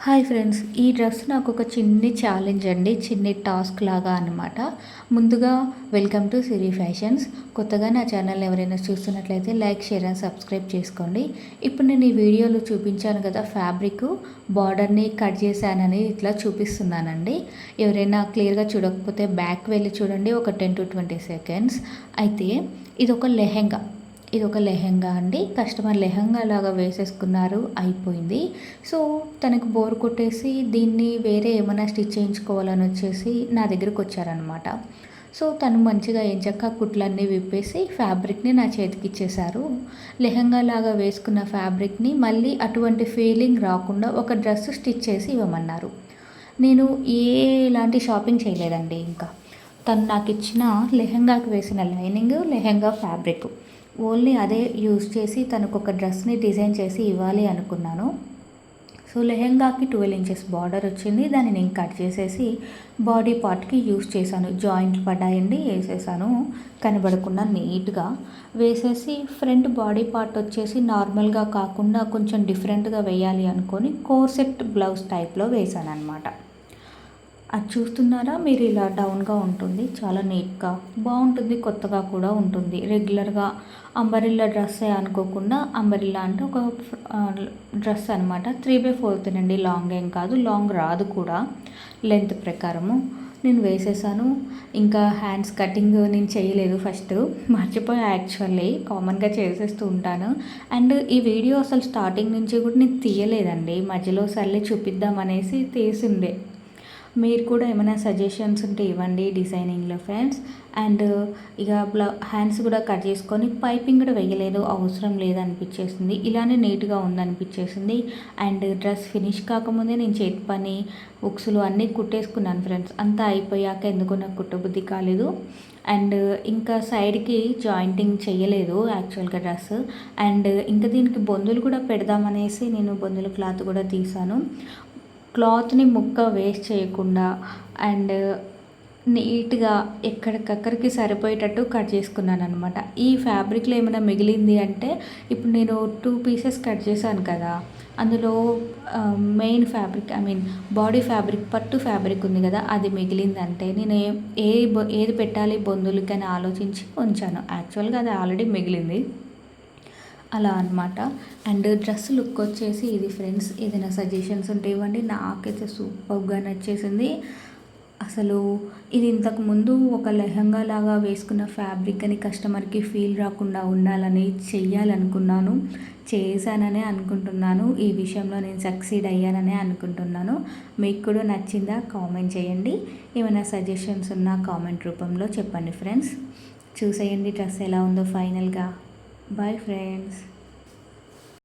Hi friends, ఈ dress నాకు ఒక చిన్ని ఛాలెంజ్ అండి, చిన్ని టాస్క్ లాగా అనమాట. ముందుగా వెల్కమ్ టు సిరి ఫ్యాషన్స్. కొత్తగా నా ఛానల్ ఎవరైనా చూస్తున్నట్లయితే లైక్, షేర్ అండ్ సబ్స్క్రైబ్ చేసుకోండి. ఇప్పుడు నేను ఈ వీడియోలో చూపించాను కదా, ఫ్యాబ్రిక్ బార్డర్ని కట్ చేశానని ఇట్లా చూపిస్తున్నానండి. ఎవరైనా క్లియర్గా చూడకపోతే బ్యాక్ వెళ్ళి చూడండి, ఒక 10 to 20 seconds. అయితే ఇది ఒక లెహెంగా అండి. కస్టమర్ లెహెంగా లాగా వేసేసుకున్నారు, అయిపోయింది. సో తనకు బోర్ కొట్టేసి దీన్ని వేరే ఏమైనా స్టిచ్ చేయించుకోవాలని వచ్చేసి నా దగ్గరకు వచ్చారనమాట. సో తను మంచిగా ఎంచక్క కుట్లన్నీ విప్పేసి ఫ్యాబ్రిక్ని నా చేతికి ఇచ్చేశారు. లెహెంగా లాగా వేసుకున్న ఫ్యాబ్రిక్ని మళ్ళీ అటువంటి ఫీలింగ్ రాకుండా ఒక డ్రెస్ స్టిచ్ చేసి ఇవ్వమన్నారు. నేను ఎలాంటి షాపింగ్ చేయలేదండి. ఇంకా తను నాకు ఇచ్చిన లెహెంగాకి వేసిన లైనింగ్, లెహెంగా ఫ్యాబ్రిక్ ఓన్లీ అదే యూజ్ చేసి తనకు ఒక డ్రెస్ని డిజైన్ చేసి ఇవ్వాలి అనుకున్నాను. సో లెహెంగాకి 12 inches బార్డర్ వచ్చింది. దాన్ని నేను కట్ చేసేసి బాడీ పార్ట్కి యూజ్ చేశాను. జాయింట్లు పడ్డాయండి, వేసేసాను కనబడకుండా నీట్గా వేసేసి. ఫ్రంట్ బాడీ పార్ట్ వచ్చేసి నార్మల్గా కాకుండా కొంచెం డిఫరెంట్గా వేయాలి అనుకొని కోర్సెట్ బ్లౌజ్ టైప్లో వేసాను అనమాట. అది చూస్తున్నారా మీరు, ఇలా డౌన్గా ఉంటుంది, చాలా నీట్గా బాగుంటుంది, కొత్తగా కూడా ఉంటుంది. రెగ్యులర్గా అంబరిల్లా డ్రెస్సే అనుకోకుండా, అంబరిల్లా అంటే ఒక డ్రెస్ అనమాట. 3/4 అండి, లాంగ్ ఏం కాదు, లాంగ్ రాదు కూడా లెంత్ ప్రకారము. నేను వేసేసాను. ఇంకా హ్యాండ్స్ కటింగ్ నేను చేయలేదు, ఫస్ట్ మర్చిపోయా. యాక్చువల్లీ కామన్గా చేసేస్తూ ఉంటాను. అండ్ ఈ వీడియో అసలు స్టార్టింగ్ నుంచి కూడా నేను తీయలేదండి, మధ్యలో సర్లే చూపిద్దామనేసి తీసిండే. మీరు కూడా ఏమైనా సజెషన్స్ ఉంటే ఇవ్వండి డిజైనింగ్లో ఫ్రెండ్స్. అండ్ ఇక హ్యాండ్స్ కూడా కట్ చేసుకొని పైపింగ్ కూడా వేయలేదు, అవసరం లేదనిపించేసింది. ఇలానే నీట్గా ఉందనిపించేసింది. అండ్ డ్రెస్ ఫినిష్ కాకముందే నేను చేతి పని ఉక్సులు అన్నీ కుట్టేసుకున్నాను ఫ్రెండ్స్. అంతా అయిపోయాక ఎందుకు నాకు కుట్టబుద్ధి కాలేదు. అండ్ ఇంకా సైడ్కి జాయింటింగ్ చేయలేదు యాక్చువల్గా డ్రెస్. అండ్ ఇంకా దీనికి బొందులు కూడా పెడదామనేసి నేను బొందుల క్లాత్ కూడా తీసాను. క్లాత్ని ముక్క వేస్ట్ చేయకుండా అండ్ నీట్గా ఎక్కడికక్కడికి సరిపోయేటట్టు కట్ చేసుకున్నాను అనమాట. ఈ ఫ్యాబ్రిక్లో ఏమైనా మిగిలింది అంటే, ఇప్పుడు నేను 2 pieces కట్ చేశాను కదా, అందులో మెయిన్ ఫ్యాబ్రిక్ బాడీ ఫ్యాబ్రిక్, పట్టు ఫ్యాబ్రిక్ ఉంది కదా, అది మిగిలిందంటే నేను ఏది పెట్టాలి బొందులకని ఆలోచించి ఉంచాను. యాక్చువల్గా అది ఆల్రెడీ మిగిలింది అలా అనమాట. అండ్ డ్రెస్ లుక్ వచ్చేసి ఇది ఫ్రెండ్స్. ఏదైనా సజెషన్స్ ఉంటే ఇవ్వండి. నాకైతే సూపర్గా నచ్చేసింది అసలు. ఇది ఇంతకుముందు ఒక లెహంగా లాగా వేసుకున్న ఫ్యాబ్రిక్ అని కస్టమర్కి ఫీల్ రాకుండా ఉండాలని చెయ్యాలనుకున్నాను, చేశాననే అనుకుంటున్నాను. ఈ విషయంలో నేను సక్సీడ్ అయ్యాననే అనుకుంటున్నాను. మీకు కూడా నచ్చిందా కామెంట్ చేయండి. ఏమైనా సజెషన్స్ ఉన్నా కామెంట్ రూపంలో చెప్పండి ఫ్రెండ్స్. చూసేయండి డ్రెస్ ఎలా ఉందో ఫైనల్గా. Bye friends.